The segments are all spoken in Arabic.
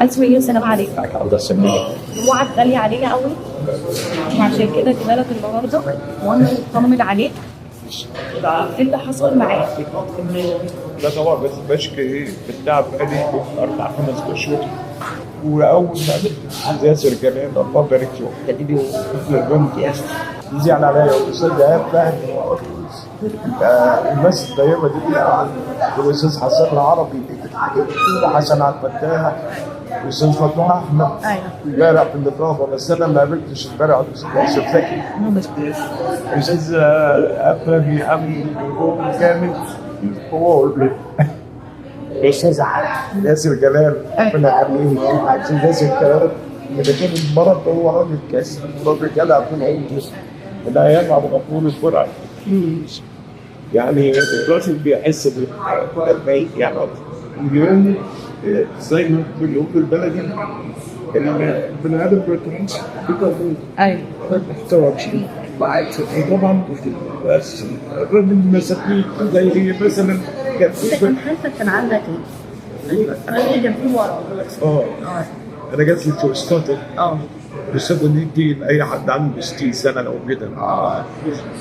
ألف سلام عليك. الله يسلمك. وعد غالي علينا قوي، وعشان كده جينا لك النهارده وانا مطمن عليك. ايه اللي حصل معاك؟ لا طبعا، بس بشكي ايه بالتعب بقالي 4 5 اشهر. واول ما قابلت ياسر جلال الله يبارك له كاتب لي زعل عليا والاستاذ ايهاب فهمي الناس الطيبه دي، والاستاذ حسن العربي وحسن عبد الفتاح والاستاذ فتوح احمد امبارح في النقابه، بس انا ما قابلتش امبارح الاستاذ ياسر زكي. الاستاذ افندي عمي كامل هو الاستاذ ياسر جلال ربنا يخليه. الاستاذ ياسر جلال من كان المرض هو راجل كاسر، راجل جدع من عيني من ايام عبد الغفور الفرعي. يعني الراجل بيحس بالبيت، يعني اليوم زي ما بنقول بالبلدي البني ادم بيتعيش بقانون. ايوه محتوى شيء طبعا. بس الراجل مسكين زي مثلا كان حالتك كان عندك ايه؟ انا كان في ورا. انا جات لي فوسطات بسبب دي لاي حد عنده 60 سنه لو كده.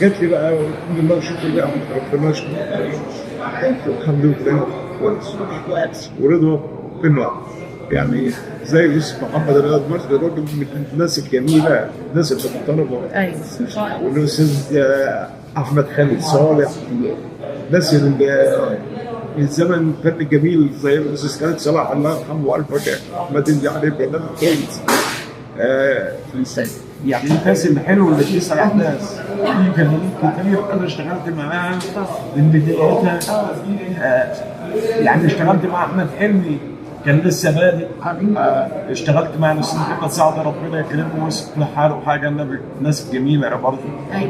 جات لي بقى الحمد لله وشكر لله ربنا يشكر الحمد لله كويس. ورضا بنوع يعني زي يوسف محمد رياض مصر، راجل من الناس الجميله، الناس المحترمه. ايوه. والاستاذ احمد خالد صالح، ناس الزمن الفن الجميل زي الاستاذ خالد صلاح الله يرحمه والف احمد اللي عليه برنامج كويس. يعني الناس الحلوه اللي بتسال احداث في فنانين كتير انا اشتغلت معاها من بدايتها. يعني اشتغلت مع احمد حلمي كان لسه بادئ. اشتغلت مع الاستاذ محمد سعد ربنا يكرمه ويصلح لحاله وحاجه. الناس الجميله برضه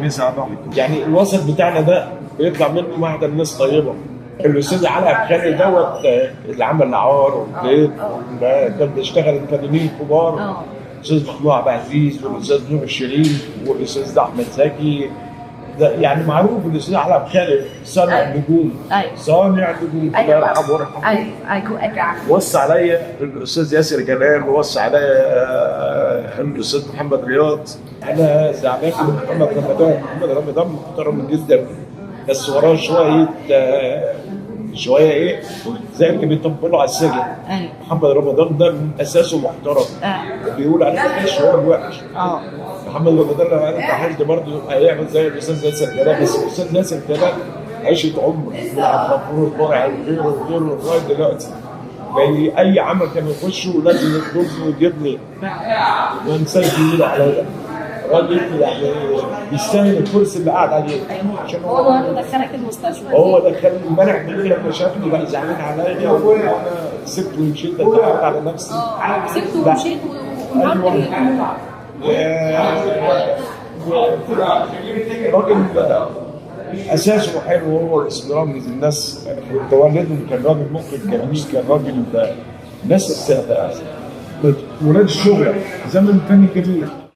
بيسعد يعني الوسط بتاعنا ده بيطلع منه واحده الناس طيبه. الاستاذ علي عبد الخالق دوت اللي عمل العار والبيت كان بيشتغل الفنانين الكبار، الاستاذ محمود عبد العزيز والاستاذ نور الشريف والاستاذ احمد زكي. ده يعني معروف الاستاذ علي عبد الخالق صانع النجوم. صانع النجوم الله يرحمه ويرحمه. ايوه. وصى عليا الاستاذ ياسر جلال، ووصى عليا الاستاذ محمد رياض. انا زعلان من محمد رمضان محترم جدا، بس وراه شويه ايه زي اللي بيطبلوا على السجن. محمد رمضان ده من اساسه محترم. بيقول عليه وحش هو الوحش. محمد رمضان لو انا اتحلت برضه هيعمل زي الاستاذ ياسر جلال، بس الاستاذ ياسر جلال عيشه عمر من عبد الغفور الفرعي وغيره لغايه دلوقتي. يعني اي عمل كان يخشه لازم يطلبه ويجيبني. ما انساش يقول عليا راجل يعني يستاهل الكرسي اللي قاعد عليه. عشان هو دخلك المستشفى. هو دخلني امبارح بالليل لما شافني بقى زعلان عليا وانا سبته ومشيت. اتعودت على نفسي. سبته ومشيت راجل اساسه حلو. هو الاستمرار الناس تولدهم كان راجل مخرج جميل، كان راجل ناس ولاد الشغل زمن فني جميل.